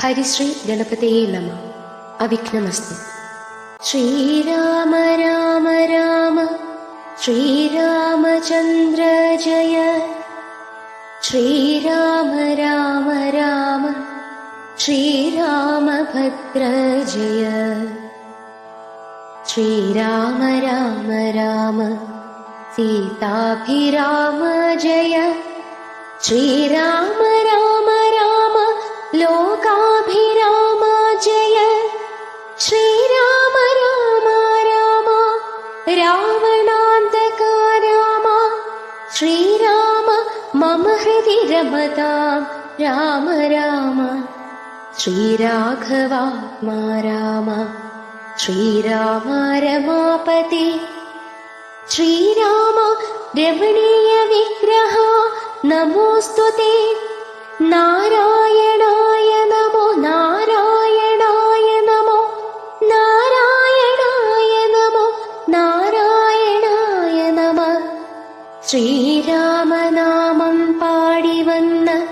ഹരിശ്രീ ഗണപതയേ നമഃ. അവിഘ്നമസ്തു. ശ്രീരാമ രാമ രാമ ശ്രീരാമചന്ദ്ര ജയ. ശ്രീരാമ രാമ രാമ ശ്രീരാമഭദ്ര ജയ. ശ്രീരാമ രാമ രാമ സീതാഭിരാമ ജയ. ശ്രീരാമ രാമ രാമ ലോകാഭിരാമ ജയ. ശ്രീരാമ രാമ രാമ രാവണാന്തക രാമ. ശ്രീരാമ മമ ഹൃദി രമതാം രാമ രാമ. ശ്രീരാഘവാത്മാ രാമ ശ്രീരാമ രമാപതി. ശ്രീരാമ രമണീയ വിഗ്രഹ നമോസ്തുതേ. നാരായണായ നമോ നാരായണായ നമോ നാരായണായ നമോ നാരായണായ നമ. ശ്രീരാമനാമം പാടി വന്ന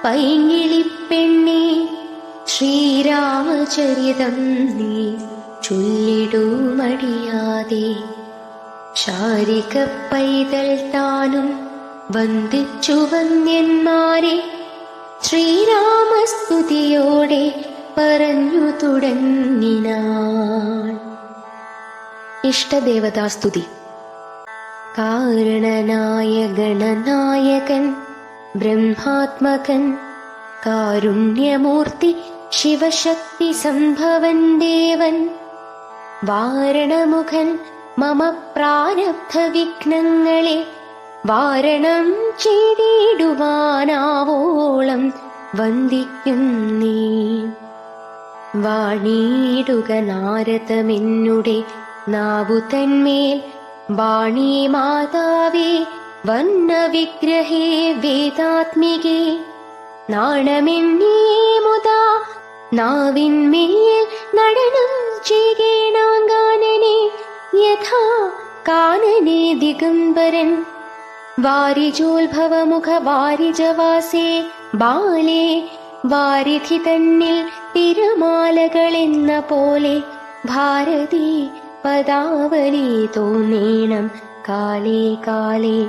പൈങ്കിളിപ്പെണ്ണേ, ശ്രീരാമചരിതം നീ ചൊല്ലിടൂ മടിയാതെ. ശാരിക പൈതൽ താനും വന്ദിച്ചു വന്യന്മാരെ ശ്രീരാമസ്തുതിയോടെ പറഞ്ഞു തുടങ്ങിനാൾ. ഇഷ്ടദേവതാസ്തുതി. കാരണനായ ഗണനായകൻ ബ്രഹ്മാത്മകൻ കാരുണ്യമൂർത്തി ശിവശക്തി സംഭവൻ ദേവൻ. വാരണമുഖൻ മമ പ്രാരബ്ധ വിഘ്നങ്ങളെ വാരണം ചെയ്തിടുവാനാവോളം വന്ദിക്കുന്നേ. വാണിയിടുക നാരദമെന്നുടെ നാവു തന്മേൽ. വാണി മാതാവേ വർണ്ണവിഗ്രഹേ വേദാത്മികേ. നാണമെന്നേ മുതാ നാവിന്മേൽ നടനം ചെയ്യണാങ്കാനനെ യഥാ കാനനെ ദിഗംബരൻ. വാരിജോത്ഭവമുഖ വാരിജവാസേ ബാലേ. വാരിധി തന്നിൽ തിരമാലകളെന്ന പോലെ ഭാരതി പദാവലി തോന്നേണം കാലേ കാലേ.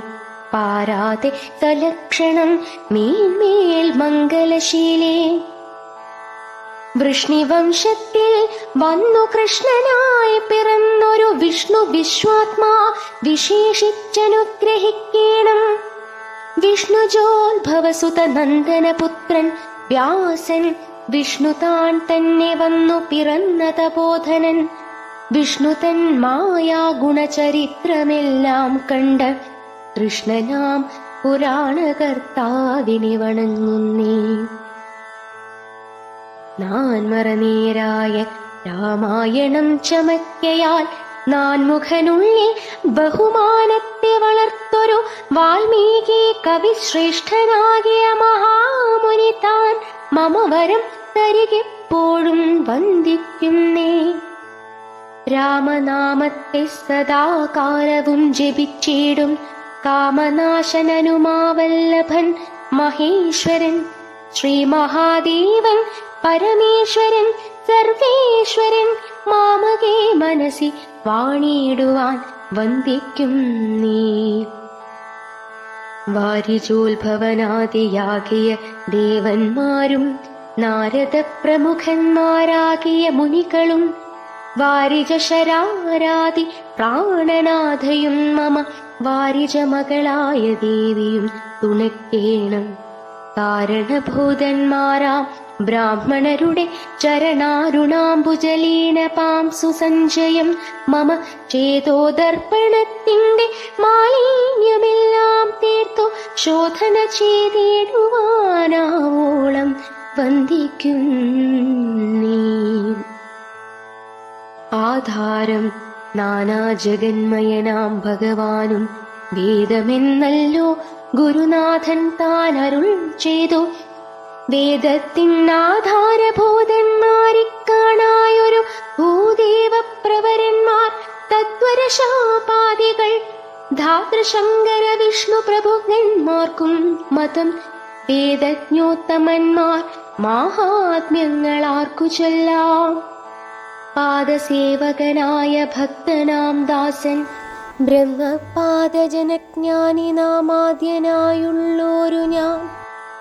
പാരാതെ സലക്ഷണം മേന്മേൽ മംഗലശീലേ. വൃഷ്ണിവംശത്തിൽ വന്നു കൃഷ്ണനായി പിറന്നൊരു വിഷ്ണു വിശ്വാത്മാ വിശേഷിച്ചനുഗ്രഹിക്കണം. വിഷ്ണുജോത്ഭവസുത നന്ദനപുത്രൻ വ്യാസൻ. വിഷ്ണു താൻ തന്നെ വന്നു പിറന്ന തപോധനൻ. വിഷ്ണു തൻ മായാ ഗുണചരിത്രമെല്ലാം കണ്ട കൃഷ്ണനാം പുരാണകർത്താവിനെ വണങ്ങുന്നേ. നാൻമറനേരായ രാമായണം ചമയ്ക്കയാൽ നാൻമുഖനുള്ളിൽ ബഹുമാനത്തെ വളർത്തൊരു വാൽമീകി കവിശ്രേഷ്ഠനാകിയ മഹാമുനി താൻ മമ വരം തരികെപ്പോഴും വന്ദിക്കുന്നേ. രാമനാമത്തെ സദാകാലവും ജപിച്ചിടും കാമനാശനനുമാവല്ലഭൻ മഹേശ്വരൻ. ശ്രീ മഹാദേവൻ പരമേശ്വരൻ സർവേശ്വരൻ മാമകേ മനസി വാണിയിടുവാൻ വന്ദിക്കുന്നേ. വാരിജോത്ഭവനാദിയാകിയ ദേവന്മാരും നാരദ പ്രമുഖന്മാരാകിയ മുനികളും വാരിജശരാരാദി പ്രാണനാഥയും മമ വാരിജമകളായ ദേവിയും തുണയ്ക്കേണം. കാരണഭൂതന്മാരാം ബ്രാഹ്മണരുടെ ചരണാരുണാംബുജലീനപാം സുസഞ്ചയം മമ ചേതോദർപ്പണത്തിന്റെ മാലിന്യമെല്ലാം തീർത്തു ശോധന ചെയ്തിടുവാനാവോളം വന്ദിക്കുന്നേ. ആധാരം നാനാജഗന്മയനാം ഭഗവാനും വേദമെന്നല്ലോ ഗുരുനാഥൻ താൻ അരുൾ ചെയ്തു. വേദത്തിനാധാരഭൂതന്മാരിക്കാണായൊരു ഭൂദേവപ്രവരന്മാർ തത്വരശാപാദികൾ ധാതൃശങ്കര വിഷ്ണു പ്രഭുക്കന്മാർക്കും മതം വേദജ്ഞോത്തമന്മാർ മാഹാത്മ്യങ്ങളാർക്കു ചൊല്ലാം. പാദസേവകനായ ഭക്തനാം ദാസൻ ബ്രഹ്മപാദജനജ്ഞാനി നാമാദ്യനായുള്ളോരു ഞാൻ.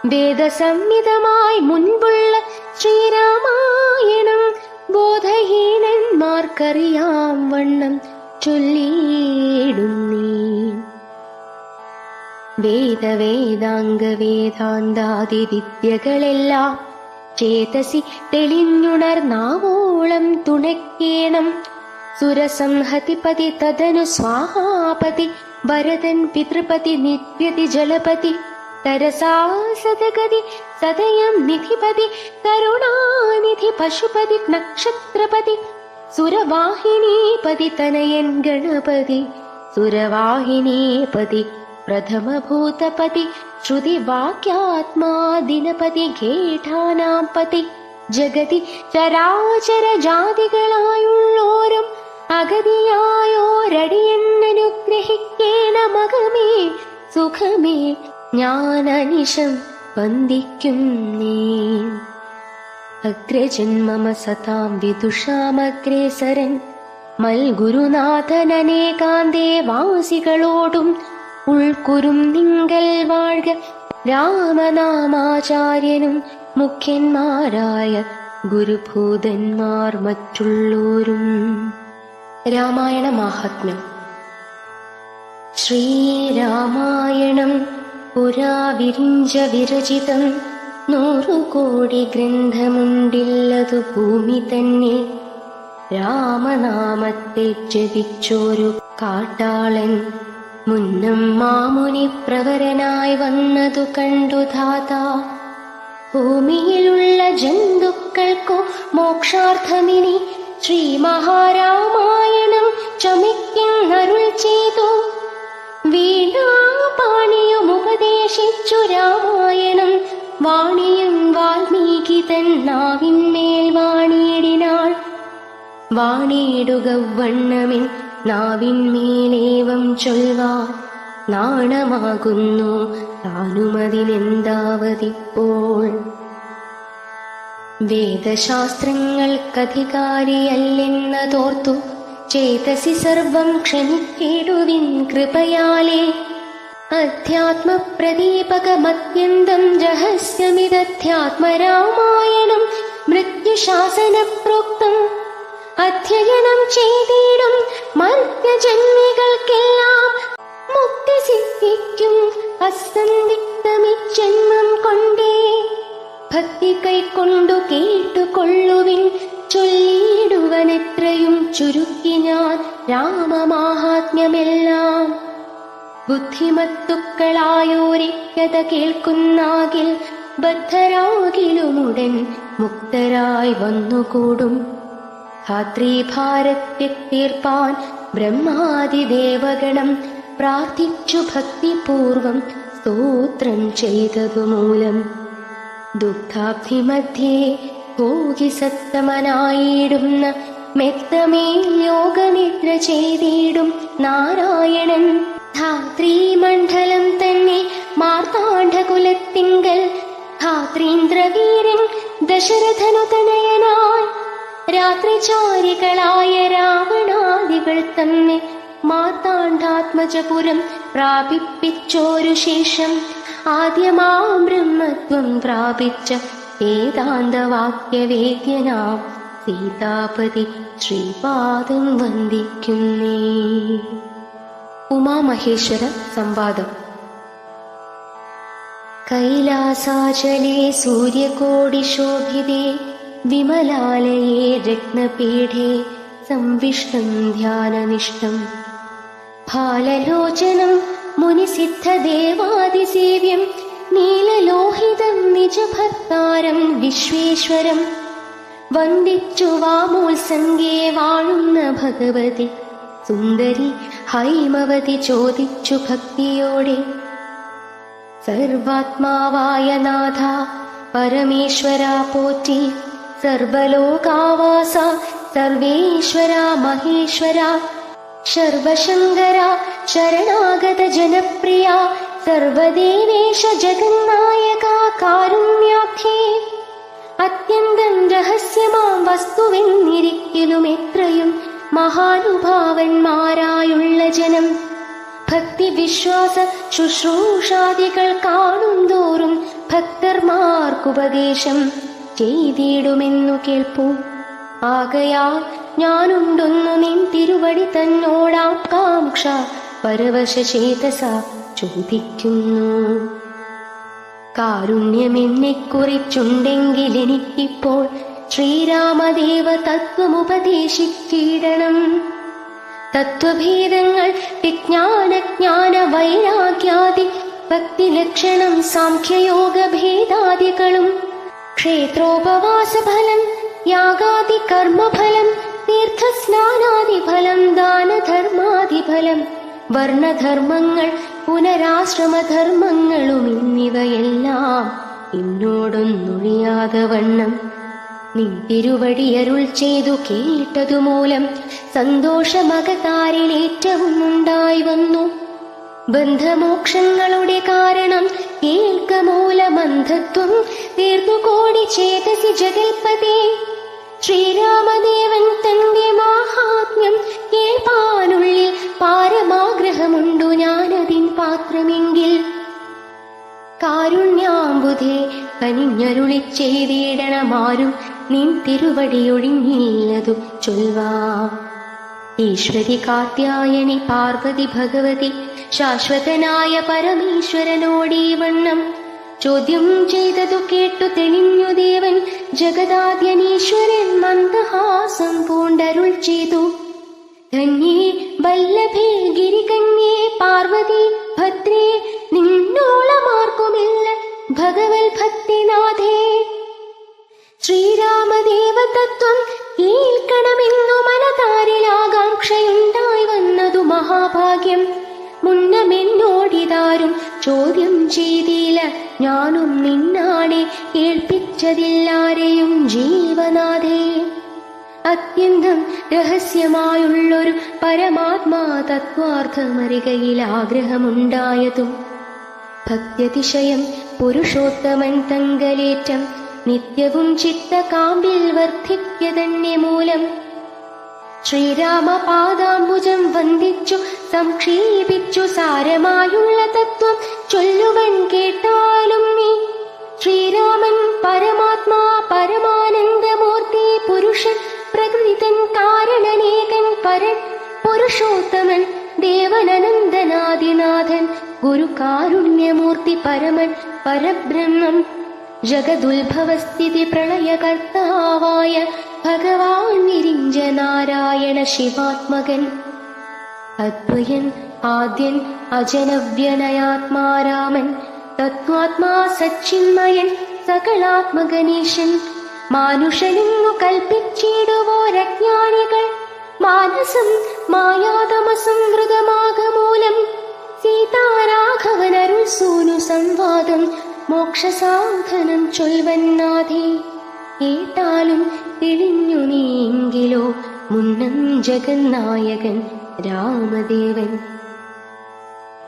വേദസംഹിതമായി മുൻപുള്ള ശ്രീരാമായണം ബോധഹീനന്മാർക്കറിയാം വണ്ണം ചൊല്ലിയിടുന്നീ. വേദവേദാംഗ വേദാന്താദി വിദ്യകളെല്ലാം ചേതസി തെളിഞ്ഞുണർന്നാവോളം തുണയ്ക്കേണം. സുരസംഹതിപതി തദനു സ്വാഹാപതി ഭരതൻ പിതൃപതി നിത്യതി ജലപതി തരസാ സദഗതി സദയം നിധിപതി കരുണാനിധി പശുപതി നക്ഷത്രപതി സുരവാഹിനീപതി തനയൻ ഗണപതി സുരവാഹിനീപതി പ്രഥമഭൂതപതി ശ്രുതിവാക്യാത്മാ ദിനപതി ഖേടാനാം പതി ജഗതി ചരാചര ജാതികളായുള്ളോരും അഗതിയായോരടിയെന്നനുഗ്രഹിക്കേണമകമേ സുഖമേ ജ്ഞാനനിശം വന്ദിക്കുന്നേ. അഗ്രജന്മമ സതാം വിദുഷാമഗ്രേസരൻ മൽഗുരുനാഥനേകാന്തേ വാസികളോടും ഉൾക്കുരും നിങ്കൽ വാഴ്ക രാമനാമാചാര്യനും മുഖ്യന്മാരായ ഗുരുഭൂതന്മാർ മറ്റുള്ളോരും. രാമായണ മാഹാത്മ്യം. ശ്രീരാമായണം പുരാ വിരിഞ്ച വിരചിതം 100 കോടി ഗ്രന്ഥമുണ്ടില്ലതു ഭൂമി തന്നെ. രാമനാമത്തെ ജപിച്ചോരു കാട്ടാളൻ മുന്നം മാമുനി പ്രവരനായി വന്നതു കണ്ടു ധാതാ. ഭൂമിയിലുള്ള ജന്തുക്കൾക്കു മോക്ഷാർത്ഥമിനി ശ്രീ മഹാരാമായണം ചമിക്കുന്നരുൾ ചെയ്തു. വീണാപാണിയും ഉപദേശിച്ചു രാമായണം വാണിയും വാൽമീകി തൻ നാവിന്മേൽ വാണിയിടിനാൾ. വാണിയിടുക വണ്ണമിൻ നാവിന്മേലേവം ചൊൽവാൻ നാണമാകുന്നു താനുമതിനെന്താവതിപ്പോൾ. വേദശാസ്ത്രങ്ങൾക്കധികാരിയല്ലെന്നതോർത്തു ചേതസി സർവം ക്ഷമിക്കേടുവിൻ കൃപയാലേ. അധ്യാത്മപ്രദീപകമത്യന്തം രഹസ്യമിതധ്യാത്മരാമായണം മൃത്യുശാസന പ്രോക്തം. അധ്യയനം ചെയ്തിടും മർത്യജന്മികൾക്കെല്ലാം മുക്തി സിദ്ധിക്കും അസന്ദിഗ്ധമിജന്മം കൊണ്ടേ. ഭക്തി കൈക്കൊണ്ടു കേട്ടുകൊള്ളുവിൻ ചൊല്ലിയിടുവനെത്രയും ചുരുക്കി ഞാൻ രാമമാഹാത്മ്യമെല്ലാം. ബുദ്ധിമത്തുക്കളായോരിക്കഥ കേൾക്കുന്നാകിൽ ബദ്ധരാകിലുമുടൻ മുക്തരായി വന്നുകൂടും. ധാത്രീഭാരത്തെ തീർപ്പാൻ ബ്രഹ്മാദിദേവഗണം പ്രാർത്ഥിച്ചു ഭക്തിപൂർവം സ്തോത്രം ചെയ്തതുമൂലം ദുഃഖാബ്ധിമധ്യേ ഭോഗിസത്തമനായിടുന്ന മെത്തമേൽ യോഗനിദ്ര ചെയ്തിടും നാരായണൻ. ധാത്രീമണ്ഡലം തന്നെ മാർത്താണ്ഡകുലത്തിങ്കൽ ധാത്രീന്ദ്രവീരൻ ദശരഥനു തനയനായി രാത്രിചാരികളായ രാവണാദികൾ തന്നെ മാർത്താണ്ഡാത്മജപുരം പ്രാപിപ്പിച്ചോരു ശേഷം ആദ്യമാം ബ്രഹ്മത്വം പ്രാപിച്ച വേദാന്തവാക്യവേദ്യനാം സീതാപതി ശ്രീപാദം വന്ദിക്കുന്നേ. ഉമാമഹേശ്വര സംവാദം. കൈലാസാചലേ സൂര്യകോടിശോഭിതേ വിമലാലയേ രത്നപീഠേ സംവിഷ്ടം ധ്യാനനിഷ്ഠം ഫാലലോചനം മുനിസിദ്ധദേവാദിസേവ്യം നീലലോഹിതം നിജഭർത്താരം വിശ്വേശ്വരം വന്ദിച്ചു വാമോത്സംഗേ വാഴുന്ന ഭഗവതി സുന്ദരി ഹൈമവതി ചോദിച്ചു ഭക്തിയോടെ. സർവാത്മാവായ നാഥ പരമേശ്വര പോറ്റി, സർവലോകാവാസ സർവേശ്വര മഹേശ്വര, സർവശങ്കര ശരണാഗത ജനപ്രിയ, സർവദേവേശ ജഗന്നായക കാരുണ്യാബ്ധേ. അത്യന്തം രഹസ്യമാം വസ്തുവെന്നിരിക്കലും എത്രയും മഹാനുഭാവന്മാരായുള്ള ജനം. ഭക്തി വിശ്വാസ ശുശ്രൂഷാദികൾ കാണും തോറും ഭക്തർമാർക്കുപദേശം ചെയ്തിടുമെന്നു കേൾപ്പൂ. ആകയാൽ ഞാനുണ്ടൊന്നു നിൻ തിരുവടി തന്നോടാകാംക്ഷ പരവശചേതസ ചോദിക്കുന്നു. കാരുണ്യമെന്നെക്കുറിച്ചുണ്ടെങ്കിൽ എനിക്കിപ്പോൾ ശ്രീരാമദേവ തത്വമുപദേശിച്ചിടണം. തത്വഭേദങ്ങൾ വിജ്ഞാനജ്ഞാന വൈരാഗ്യാദി ഭക്തിലക്ഷണം സാഖ്യയോഗ ഭേദാദികളും ക്ഷേത്രോപവാസഫലം യാഗാദി കർമ്മഫലം തീർത്ഥസ്നാനാദിഫലം ദാനധർമാദിഫലം വർണ്ണധർമ്മങ്ങൾ പുനരാശ്രമധർമ്മങ്ങളും എന്നിവയെല്ലാം എന്നോടൊന്നൊഴിയാതെ വണ്ണം നിൻ തിരുവടി അരുൾ ചെയ്തു കേട്ടതുമൂലം സന്തോഷമകതാരിലേറ്റവും ഉണ്ടായി വന്നു. ബന്ധമോക്ഷങ്ങളുടെ കാരണം കേൾക്കമൂലമന്ധത്വം തീർത്തുകോടി ചേതസി ജഗൽപതേ. ശ്രീരാമദേവൻ തന്റെ മാഹാത്മ്യം കേൾപ്പാനുള്ളിൽ പാരമാഗ്രഹമുണ്ടു ഞാനതിൻ പാത്രമെങ്കിൽ. കാരുണ്യാംബുധേ കനിഞ്ഞരുളി ചെയ്തിടണമാരും നിൻ തിരുവടിയൊഴിഞ്ഞില്ലതു ചൊൽവാ. ഈശ്വരി കാർത്യായനി പാർവതി ഭഗവതി ശാശ്വതനായ പരമേശ്വരനോടീ വണ്ണം ചോദ്യം ചെയ്തതു കേട്ടു തെളിഞ്ഞു ദേവൻ. ജഗദാദ്യനീശ്വരൻ മന്ദഹാസം പൂണ്ടരുൾ ചെയ്തു. ധന്യേ വല്ലഭേ ഗിരികന്യേ പാർവതി ഭദ്രേ നിന്നോളമാർക്കുമില്ല ഭഗവൽ ഭക്തിനാഥേ. ശ്രീരാമദേവ തത്വം കേൾക്കണമെന്നു മനതാരിൽ ആകാംക്ഷയുണ്ടായി വന്നതു മഹാഭാഗ്യം. മുന്നമെന്നോടിതാരും ചോദ്യം ചെയ്തില്ല, ഞാനും നിന്നാണെ കേൾപ്പിച്ചതില്ലാരെയും ജീവനാഥേ. അത്യന്തം രഹസ്യമായുള്ളൊരു പരമാത്മാ തത്വാർത്ഥമറികയിൽ ആഗ്രഹമുണ്ടായതും ഭക്ത്യതിശയം പുരുഷോത്തമൻ തങ്കലേറ്റം നിത്യവും ചിത്തകാമ്പിൽ വർദ്ധിക്കതന്നെ മൂലം. ശ്രീരാമപാദാംബുജം വന്ദിച്ചു സംക്ഷേപിച്ചു സാരമായുള്ള തത്വം ചൊല്ലുവൻ കേട്ടാലും നീ. ശ്രീരാമൻ പരമാത്മാ പരമാനന്ദമൂർത്തി പുരുഷൻ പ്രകൃതിതൻ കാരണനേകൻ പരൻ പുരുഷോത്തമൻ ദേവനനന്ദനാദിനാഥൻ ഗുരു കാരുണ്യമൂർത്തി പരമൻ പരബ്രഹ്മം ജഗദുത്ഭവസ്ഥിതി പ്രളയകർത്താവായ ഭഗവാൻ വിരിഞ്ച നാരായണ ശിവാത്മകൻ. അദ്വയൻ ആദ്യൻ അജനവ്യനയാത്മാരാമൻ തത്വാത്മാ സച്ചിന്മയൻ സകളാത്മകനീശൻ. മാനുഷനെന്നു കൽപ്പിച്ചിടുവോരജ്ഞാനികൾ മാനസം മായാതമസംവൃതമാകമൂലം. സീതാരാഘവനരുൾ സൂനു സംവാദം മോക്ഷസാധനം ചൊൽവന്നാഥേ. കേട്ടാലും തെളിഞ്ഞു നീയെങ്കിലോ മുന്നം ജഗന്നായകൻ രാമദേവൻ.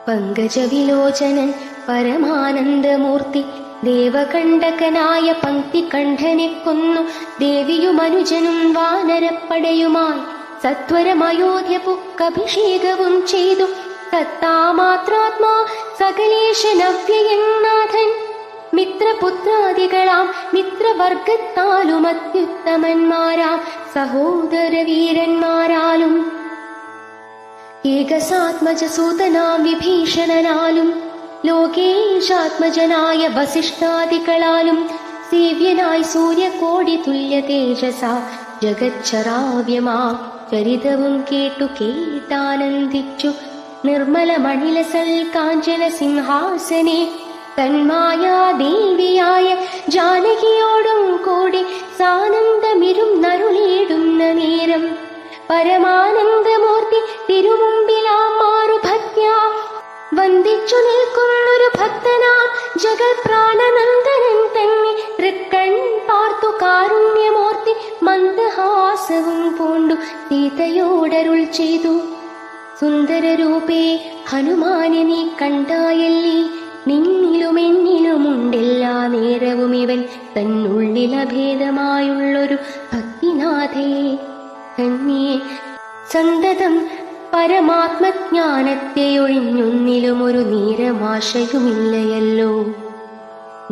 പങ്കജവിലോചനൻ പരമാനന്ദമൂർത്തി ദേവകണ്ഠകനായ പങ്ക്തികണ്ഠനെ കൊന്നു ദേവിയുമനുജനും വാനരപ്പടയുമായി സത്വരമയോധ്യ പുക്കഭിഷേകവും ചെയ്തു. സത്താമാത്രാത്മാ സകലേശനവ്യയന്നാഥൻ മിത്രപുത്രാദികളാം മിത്രവർഗത്താലും അത്യുത്തമന്മാരാം സഹോദരവീരന്മാരാലും ഏകസാത്മജസൂതനാം വിഭീഷണനാലും ലോകേശാത്മജനായ വസിഷ്ഠാദികളാലും സേവ്യനായി സൂര്യകോടി തുല്യ തേജസ ജഗച്ഛരാവ്യമാ ചരിതവും കേട്ടു കേട്ടാനന്ദിച്ചു. നിർമ്മല മണിലസൽ കാഞ്ചന സിംഹാസനെ തന്മായാ ദേവിയായ ജാനകിയോടും കൂടി സാനന്ദമിരും നരുളേടുന്ന നേരം പരമാനന്ദമൂർത്തി തിരുമുമ്പിലാം മാറു ഭക്ത്യാ വന്ദിച്ചു നിൽക്കുന്നൊരു ഭക്തനാം ജഗത്പ്രാണനന്ദനൻ തന്നെ തൃക്കൺ പാർത്തു കാരുണ്യമൂർത്തി മന്ദഹാസവും പൂണ്ടു സീതയോടരുൾ ചെയ്തു. സുന്ദരരൂപേ ഹനുമാനെ നീ കണ്ടായല്ലി നിന്നിലുമെന്നിലുമുണ്ടെല്ലാ ഇവൻ തന്നുള്ളിലഭേദമായുള്ളൊരു ഭക്തിനാഥയെ തന്നെ സന്തതം പരമാത്മജ്ഞാനത്തെ ഒഴിഞ്ഞൊന്നിലുമൊരു നീരമാശയുമില്ലയല്ലോ.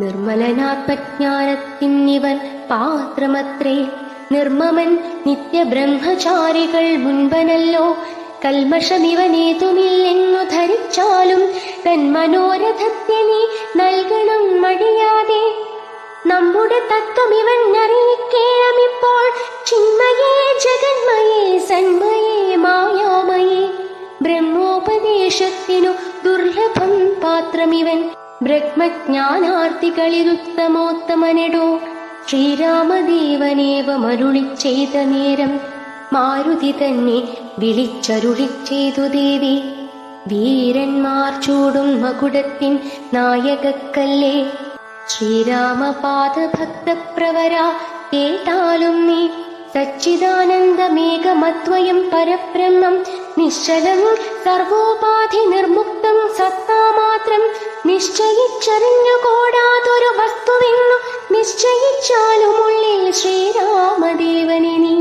നിർമ്മലനാത്മജ്ഞാനത്തിനിവൻ പാത്രമത്രേ. നിർമ്മമൻ നിത്യബ്രഹ്മചാരികൾ മുൻപനല്ലോ. കൽമഷമിവനേതുമില്ലെന്നു ധരിച്ചാലും തൻ മനോരഥത്തെ നീ നൽകണം മടിയാതെ. നമ്മുടെ തത്വം ഇവൻ അറിയിക്കേണമിപ്പോൾ. ചിന്മയേ ജഗന്മയേ സന്മയേ മായാമയേ. ബ്രഹ്മോപദേശത്തിനു ദുർലഭം പാത്രമിവൻ. ബ്രഹ്മജ്ഞാനാർത്ഥികളിലുത്തമോത്തമനെടോ. ശ്രീരാമദേവനേവമരുളി ചെയ്ത നേരം മാരുതി തന്നെ വിളിച്ചരുളി ചെയ്തു ദേവി. വീരന്മാർ ചൂടും മകുടത്തിൻ നായകക്കല്ലേ. ശ്രീരാമപാദഭക്തപ്രവര കേട്ടാലും നീ. സച്ചിദാനന്ദമേകമദ്വയം പരബ്രഹ്മം. നിശ്ചലം സർവോപാധി നിർമുക്തം സത്താമാത്രം. നിശ്ചയിച്ചറിഞ്ഞുകൂടാതൊരു വസ്തുവെന്നു നിശ്ചയിച്ചാലുമുള്ളിൽ ശ്രീരാമദേവനെ നീ.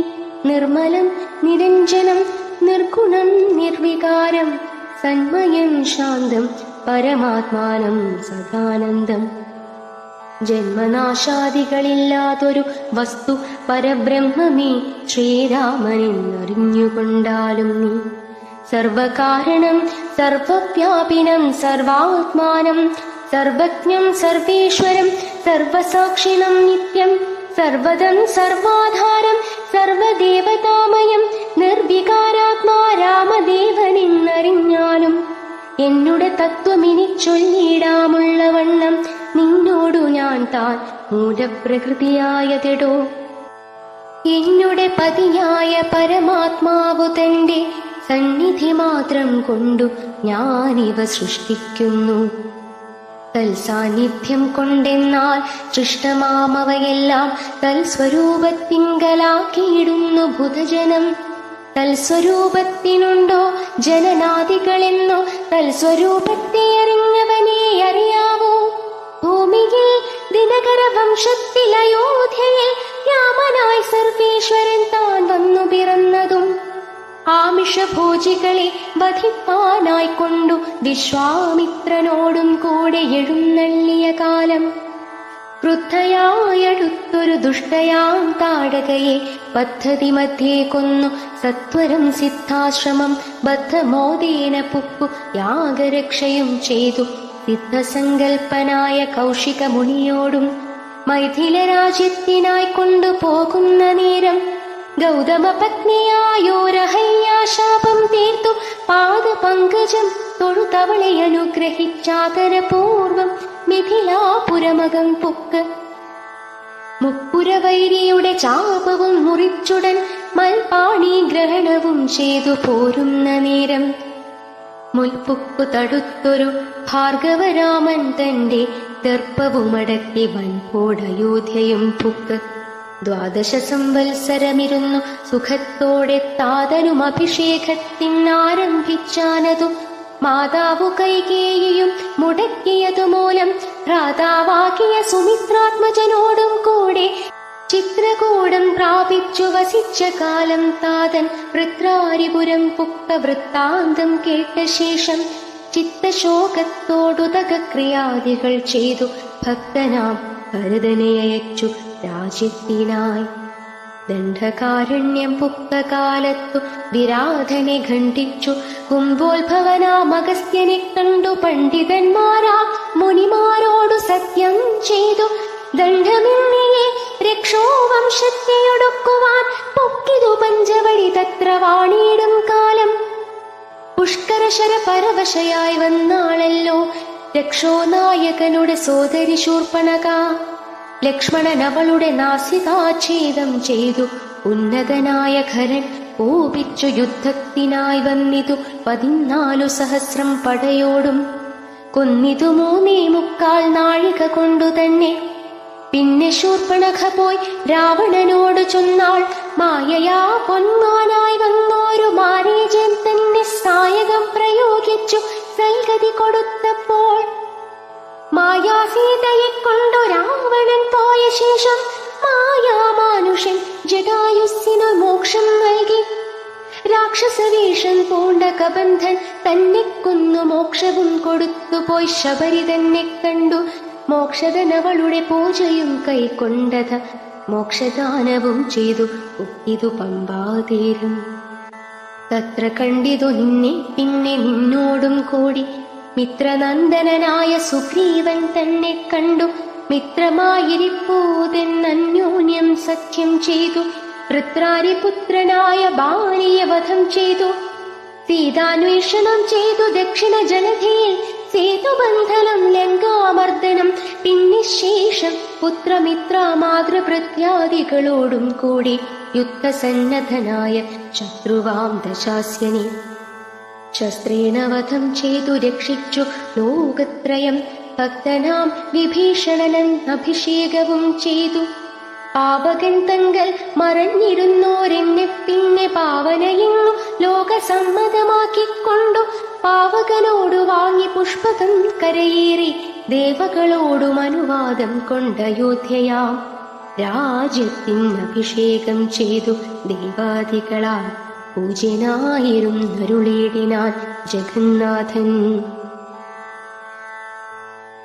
നിർമ്മലം നിരഞ്ജനം നിർഗുണം നിർവികാരം. സന്മയം ശാന്തം പരമാത്മാനം സദാനന്ദം. ജന്മനാശാദികളില്ലാതൊരു വസ്തു പരബ്രഹ്മമേ ശ്രീരാമനെന്നറിഞ്ഞുകൊണ്ടാലും നീ. സർവകാരണം സർവവ്യാപിനം സർവാത്മാനം. സർവജ്ഞം സർവേശ്വരം സർവസാക്ഷിണം നിത്യം. സർവദം സർവാധാരം സർവദേവതാമയം. നിർവികാരാത്മാ രാമദേവനെന്നറിഞ്ഞാലും എന്നുടെ തത്വമിനി ചൊല്ലിടാമുള്ളവണ്ണം നിന്നോടു ഞാൻ താൻ മൂലപ്രകൃതിയായതെടോ. എന്നുടെ പതിയായ പരമാത്മാവു തന്റെ സന്നിധി മാത്രം കൊണ്ടു ഞാനിവ സൃഷ്ടിക്കുന്നു. തൽസാന്നിധ്യം കൊണ്ടെന്നാൽ സൃഷ്ടമാമവയെല്ലാം തൽസ്വരൂപത്തിങ്കലാക്കിയിടുന്നു ബുധജനം. തൽസ്വരൂപത്തിനുണ്ടോ ജനനാദികളെന്നോ. തൽസ്വരൂപത്തെ അറിഞ്ഞവനെ അറിയാവോ. ഭൂമിയിൽ ദിനകര വംശത്തിൽ അയോധ്യയിൽ രാമനായി സർവേശ്വരൻ താൻ വന്നു പിറന്നതും ആമിഷഭോജികളെ വധിപ്പാനായിക്കൊണ്ടു വിശ്വാമിത്രനോടും കൂടെ എഴുന്നള്ളിയ കാലം. ക്രുദ്ധയായടുത്തൊരു ദുഷ്ടയാം താടകയെ പദ്ധതി മധ്യേ കൊന്നു സത്വരം സിദ്ധാശ്രമം. ബദ്ധമോദേന പുക്കു യാഗരക്ഷയും ചെയ്തു സിദ്ധസങ്കൽപ്പനായ കൗശിക മുനിയോടും മൈഥില രാജ്യത്തിനായി കൊണ്ടുപോകുന്ന നേരം ഗൗതമ പത്നിയായോരഹയ്യാശാപം തീർത്തു പാദപങ്കജം തൊഴുതവളെ അനുഗ്രഹിച്ചാദരപൂർവം മിഥിലാപുരമകം പുക്ക്. മുപ്പുരവൈരിയുടെ ചാപവും മുറിച്ചുടൻ മൽപാണി ഗ്രഹണവും ചെയ്തു പോരുന്ന നേരം മുൽപ്പുക്കു തടുത്തൊരു ഭാർഗവരാമൻ തന്റെ ദർപ്പവുമടക്കി വൻപോടയോധ്യയും പുക്ക്. 12 സംവത്സരമിരുന്നു സുഖത്തോടെ താതനും അഭിഷേകത്തിനാരംഭിച്ചാനതു. മാതാവു കൈകേയിയും മുടക്കിയതു മൂലം ഭ്രാതാവാകിയ സുമിത്രാത്മജനോടും കൂടെ ചിത്രകൂടം പ്രാപിച്ചു വസിച്ച കാലം താതൻ വൃത്രാരിപുരം പുക്ക വൃത്താന്തം കേട്ട ശേഷം ചിത്തശോകത്തോടുതകക്രിയാദികൾ ചെയ്തു ഭക്തനാം ഭരതനെ അയച്ചു രാജ്യത്തിനായി. ദണ്ഡകാരണ്യം പുക്ക കാലത്തു വിരാധനെ ഖണ്ഡിച്ചു കുംഭോത്ഭവനാമഗസ്ത്യനെ കണ്ടു പണ്ഡിതന്മാരാ മുനിമാരോടു സത്യം ചെയ്തു. ദണ്ഡമിന്നിയെ രക്ഷോ വംശത്തെയൊടുക്കുവാൻ പൊക്കിതു പഞ്ചവടി തത്ര വാണിയിടും കാലം. പുഷ്കരശര പരവശയായി വന്നാളല്ലോ രക്ഷോ നായകനുടെ സോദരി ശൂർപ്പണക. ലക്ഷ്മണൻ അവളുടെ നാസികാഛേദം ചെയ്തു. ഉന്നതനായ ഖരൻ കോപിച്ചു യുദ്ധത്തിനായി വന്നിതു 14 സഹസ്രം പടയോടും. കൊന്നിതു 3.25 നാഴിക കൊണ്ടു തന്നെ. പിന്നെ ശൂർപ്പണഖ പോയി രാവണനോട് ചൊന്നാൾ, മായയാ പൊന്മാനായി വന്നോരു മാരീചൻ തന്നെ സായകം പ്രയോഗിച്ചു സൽഗതി കൊടുത്തപ്പോൾ മായാസീതയെ കൊണ്ടു രാവണൻ പോയ ശേഷം മായാമാനുഷൻ ജടായുസ്സിനു മോക്ഷം നൽകി. രാക്ഷസവേഷം പൂണ്ട കബന്ധൻ തന്നെ കൊന്നു മോക്ഷവും കൊടുത്തുപോയി. ശബരി തന്നെ കണ്ടു മോക്ഷധനവളുടെ പൂജയും കൈക്കൊണ്ടത. മോക്ഷദാനവും ചെയ്തു ഒപ്പിതു പമ്പാതീരം. തത്ര കണ്ടിതു നിന്നെ പിന്നെ നിന്നോടും കൂടി. മിത്രനന്ദനായ സുഗ്രീവൻ തന്നെ കണ്ടു. മിത്രമായിരിപ്പൂതെന്നന്യോന്യം സഖ്യം ചെയ്തു. വൃത്രാരിപുത്രനായ ബാലിയെ വധം ചെയ്തു. സീതാന്വേഷണം ചെയ്തു ദക്ഷിണ ജലധിയിൽ. സേതുബന്ധനം ലങ്കാമർദ്ദനം പിന്നെ ശേഷം പുത്രമിത്ര മാതൃഭൃത്യാദികളോടും കൂടി യുദ്ധസന്നദ്ധനായ ശത്രുവാം ദശാസ്യനെ ശസ്ത്രേണ വധം ചെയ്തു രക്ഷിച്ചു ലോകത്രയം. ഭക്തനാം വിഭീഷണനൻ അഭിഷേകവും ചെയ്തു. പാവകൻ തങ്കൽ മറഞ്ഞിരുന്നോരെന്നെ പിന്നെ പാവനയെന്നു ലോകസമ്മതമാക്കിക്കൊണ്ടു. പാവകനോടു വാങ്ങി പുഷ്പകം കരയേറി ദേവകളോടും അനുവാദം കൊണ്ടയോധ്യയാം രാജ്യത്തിനഭിഷേകം ചെയ്തു. ദേവാദികളാൽ പൂജ്യനായിരുന്നരുളേടിനാൻ ജഗന്നാഥൻ.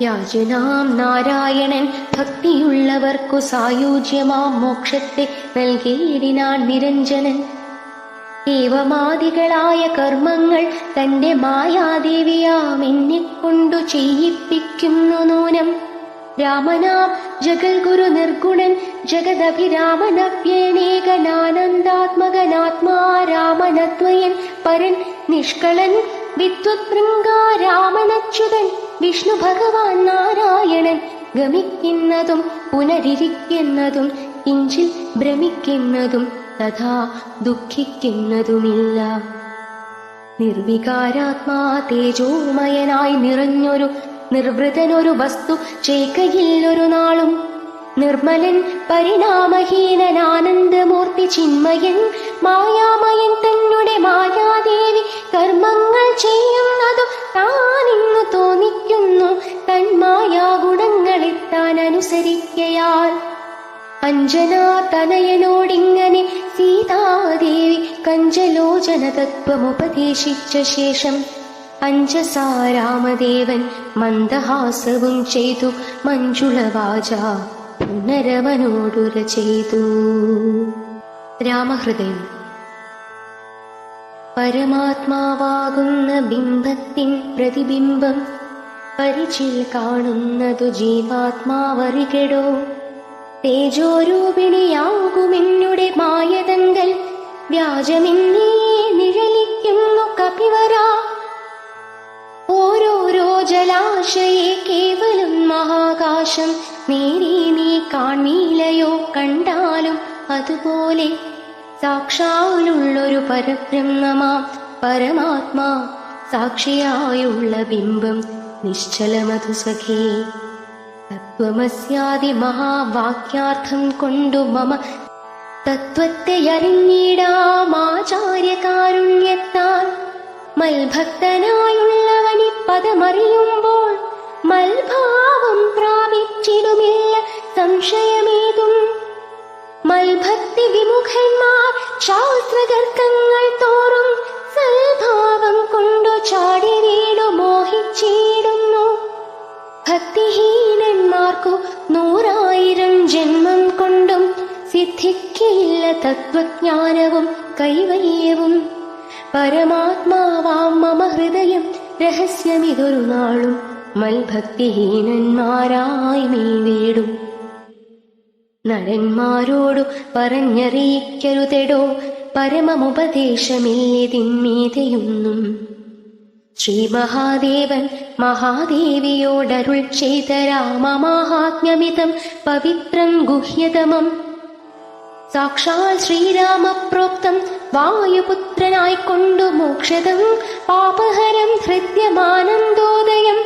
യാചനാം നാരായണൻ ഭക്തിയുള്ളവർക്കു സായുജ്യമാം മോക്ഷത്തെ നൽകിയിടിനാൻ നിരഞ്ജനൻ. ഏവമാദികളായ കർമ്മങ്ങൾ തന്റെ മായാദേവിയാം എന്നെ കൊണ്ടു ചെയ്യിപ്പിക്കുന്നു നൂനം. രാമനാം ജഗൽഗുരു നിർഗുണൻ ജഗദഭിരാമനവ്യേനേകനാനന്ദാത്മകനാത്മാ രാമനദ്വയൻ പരൻ നിഷ്കളൻ വിദ്വത്ഭൃംഗാരാമനച്യുതൻ വിഷ്ണു ഭഗവാൻ നാരായണൻ. ഗമിക്കുന്നതും പുനരിരിക്കുന്നതും കിഞ്ചിൽ ഭ്രമിക്കുന്നതും തഥാ ദുഃഖിക്കുന്നതുമില്ല. നിർവികാരാത്മാ തേജോമയനായി നിറഞ്ഞൊരു നിർവൃതനൊരു വസ്തു ചേക്കയില്ലൊരു നാളും. നിർമ്മലൻ പരിണാമഹീനനാനന്ദമൂർത്തി ചിന്മയൻ മായാമയൻ തന്നെ മായാദേവി കർമ്മങ്ങൾ ചെയ്യുന്നതു താനിന്നു തോന്നിക്കുന്നു. തന്മായാഗുണങ്ങളെ താൻ അനുസരിക്കയാൽ അഞ്ജനാ തനയനോടിങ്ങനെ സീതാദേവി കഞ്ചലോചന തത്വമുപദേശിച്ച ശേഷം അഞ്ജസാ രാമദേവൻ മന്ദഹാസവും ചെയ്തു. മഞ്ജുളവാച പുനരവനോടുര ചെയ്തു. രാമഹൃദയം. പരമാത്മാവാകുന്ന ബിംബത്തിൻ പ്രതിബിംബം പരിചിൽ കാണുന്നതു ജീവാത്മാവറികെടോ. തേജോരൂപിണിയാകുമെന്നുടെ മായതങ്കൽ വ്യാജമെന്നേ നിഴലിക്കുന്നു കപിവരാ. ഓരോരോ ജലാശയെ കേവലം മഹാകാശം നേരി നീ കാൺമീലയോ. കണ്ടാലും അതുപോലെ സാക്ഷാലുള്ളൊരു പരബ്രഹ്മമാം പരമാത്മാ സാക്ഷിയായുള്ള ബിംബം നിശ്ചലമതു സഖേ. തത്വമസ്യാദി മഹാവാക്യാർത്ഥം കൊണ്ടു മമ തത്വത്തെ അറിഞ്ഞിടാമാചാര്യകാരുണ്യത്താൽ. മൽഭക്തനായുള്ളവനി പദമറിയുമ്പോൾ മൽഭാവം പ്രാപിച്ചിടുമില്ല സംശയമേതും. മൽഭക്തി വിമുഖന്മാർ ശാസ്ത്രഗർക്കങ്ങൾ തോറും സൽഭാവം കൊണ്ടു ചാടി വീണു മോഹിച്ചിടുന്നു. ഭക്തിഹീനന്മാർക്കു 100,000 ജന്മം കൊണ്ടും സിദ്ധിക്കില്ല തത്വജ്ഞാനവും കൈവല്യവും. പരമാത്മാവാം മമ ഹൃദയം രഹസ്യമിതൊരു നാളും മൽഭക്തിഹീനന്മാരായി മീവേടും. നരന്മാരോടു പറഞ്ഞറിയിക്കരുതെടോ പരമമുപദേശമില്ലിതിന്മീതയൊന്നും. ശ്രീമഹാദേവൻ മഹാദേവിയോടരുൾ ചെയ്ത രാമമാഹാത്മ്യമിതം പവിത്രം ഗുഹ്യതമം. സാക്ഷാൽ ശ്രീരാമപ്രോക്തം വായുപുത്രനായിക്കൊണ്ടു മോക്ഷദം പാപഹരം ഹൃദ്യമാനന്ദോദയം.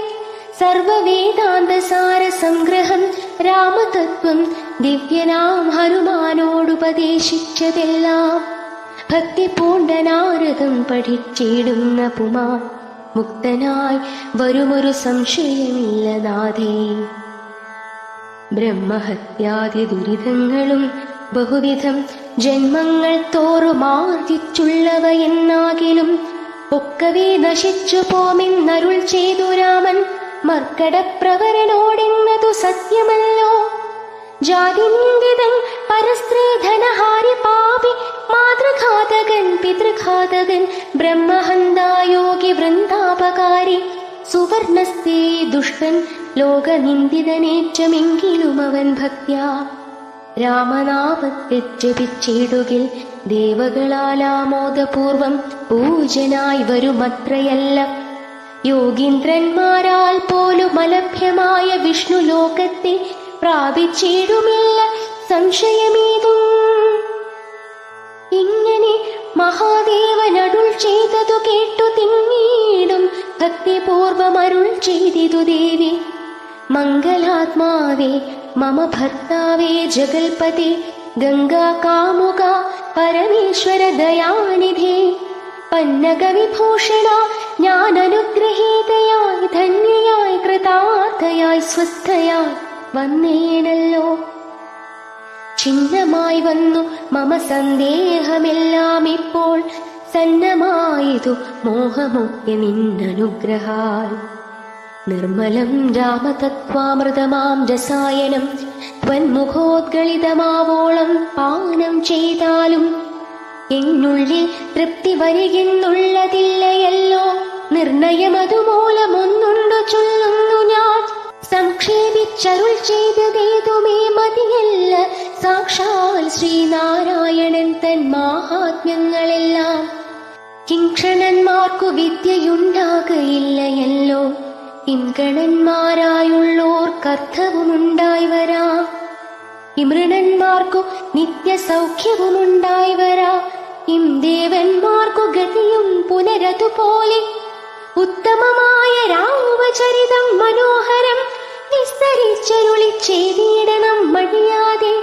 സർവവേദാന്തസാര സംഗ്രഹം രാമതത്വം ദിവ്യനാം ഹനുമാനോടുപദേശിച്ചതെല്ലാം. ഭക്തി പൂണ്ട നാരദം പഠിച്ചിടുന്ന പുമാൻ മുക്തനായി വരുമൊരു സംശയമില്ല നാഥേ. ബ്രഹ്മഹത്യാദി ദുരിതങ്ങളും ബഹുവിധം ജന്മങ്ങൾ തോറുമാർജിച്ചുള്ളവയെന്നാകിലും ഒക്കവേ നശിച്ചു പോമെന്നരുൾ ചെയ്തു രാമൻ മർക്കടപ്രവരനോടെന്നതു സത്യമല്ലോ. ജാതിനിന്ദിതൻ പരസ്ത്രീ ധനഹാരി പാപി മാതൃഘാതകൻ പിതൃഘാതകൻ ബ്രഹ്മഹന്തായോഗി വൃന്ദാപകാരി സുവർണസ്തേ ദുഷ്ടൻ ലോകനിന്ദിതനേറ്റമെങ്കിലും അവൻ ഭക്ത്യാ രാമനാമത്തെ ജപിച്ചിടുകിൽ ദേവകളാലാമോദപൂർവം പൂജനായി വരുമത്രയല്ല. യോഗീന്ദ്രന്മാരാൽ പോലും അലഭ്യമായ വിഷ്ണു ലോകത്തെ പ്രാപിച്ചിടുമില്ല സംശയമേതും. ഇങ്ങനെ മഹാദേവനരുൾ ചെയ്തതു കേട്ടു തിങ്ങീടും ഭക്തിപൂർവം അരുൾ ചെയ്തിതു ദേവി. മംഗലാത്മാവേ മമ ഭർത്താവേ ജഗൽപതി ഗംഗാ കാമുക പരമേശ്വര ദയാനിധേ പന്നഗവിഭൂഷണ ഞാൻ അനുഗ്രഹീതയായി ധന്യയായി കൃതാർത്ഥയായി സ്വസ്ഥയായി വന്നേണല്ലോ. ഛിന്നമായി വന്നു മമ സന്ദേഹമെല്ലാം ഇപ്പോൾ സന്നമായതു മോഹമൊക്കെ നിന്നനുഗ്രഹാൽ. നിർമ്മലം രാമതത്വാമൃതമാം രസായനം ത്വന്മുഖോദ്ഗളിതമാവോളം പാനം ചെയ്താലും എന്നുള്ളിൽ തൃപ്തി വരികെന്നുള്ളതില്ലയല്ലോ. നിർണയമതുമൂലമൊന്നുണ്ടു ചൊല്ലുന്നു ഞാൻ. സംക്ഷേപിച്ചരുൾ ചെയ്തതേതുമേ മതിയല്ല സാക്ഷാൽ ശ്രീനാരായണൻ തൻ മാഹാത്മ്യങ്ങളെല്ലാം. കിംക്ഷണന്മാർക്കു വിദ്യയുണ്ടാകയില്ലയല്ലോ. കിംഗണന്മാരായുള്ളോർക്കർത്ഥവുമുണ്ടായി വരാ. ഇമൃണന്മാർക്കു നിത്യസൗഖ്യവുമുണ്ടായി വരാ. ദേവന്മാർക്കു ഗതിയും പുനരതുപോലെ. ഉത്തമമായ രാമചരിതം മനോഹരം വിസ്തരിച്ചരുളിച്ചേടണം മടിയാതെ.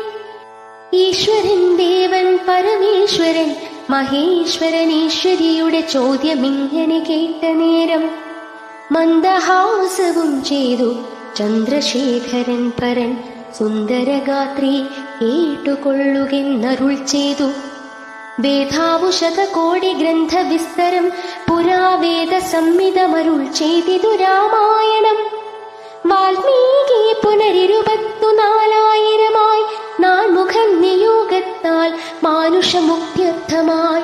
ഈശ്വരൻ ദേവൻ പരമേശ്വരൻ മഹേശ്വരൻ ഈശ്വരിയുടെ ചോദ്യമിങ്ങനെ കേട്ട നേരം മന്ദഹാസവും ചെയ്തു ചന്ദ്രശേഖരൻ പരൻ സുന്ദരഗാത്രി കേട്ടുകൊള്ളുകെന്നരുൾ ചെയ്തു. വേദാവുശതകോടി ഗ്രന്ഥ വിസ്തരം പുരാവേദ സംഹിതമരുൾ ചെയ്തിതു രാമായണം. വാൽമീകി പുനരിരുപത്തുനാലായിരമായി നാൻമുഖൻ നിയോഗത്താൽ മാനുഷമുക്ത്യർത്ഥമായി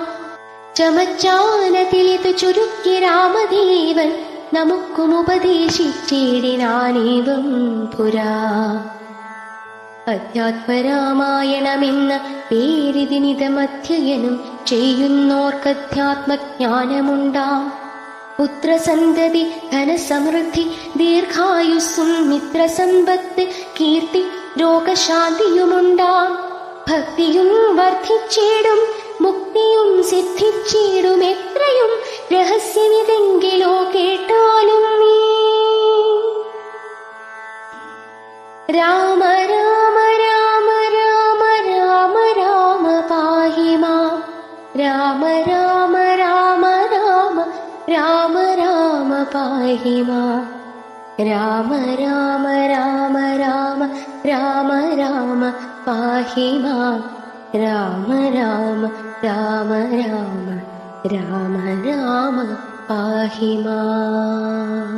ചമച്ചാനത്തിലിതു ചുരുക്കി രാമദേവൻ നമുക്കുമുപദേശിച്ചിടിനാനേവം പുരാ. അധ്യാത്മരാമായണമെന്ന പേരിതിനിതമധ്യയനം ചെയ്യുന്നോർക്കധ്യാത്മജ്ഞാനമുണ്ടാം. പുത്രസന്തതി ധനസമൃദ്ധി ദീർഘായുസ്സും മിത്രസമ്പത്ത് കീർത്തി രോഗശാന്തിയുമുണ്ടാം. ഭക്തിയും വർദ്ധിച്ചിടും മുക്തിയും സിദ്ധിച്ചിടും. എത്രയും രഹസ്യമിതെങ്കിലോ കേട്ടാലും നീ. രാമ രാമ രാമ രാമ രാമ രാമ പാഹി മാം. രാമ രാമ രാമ രാമ രാമ രാമ പാഹി മാം. രാമ രാമ രാമ രാമ രാമ രാമ പാഹി മാം. രാമ രാമ രാമ രാമ രാമ രാമ പാഹി മാം.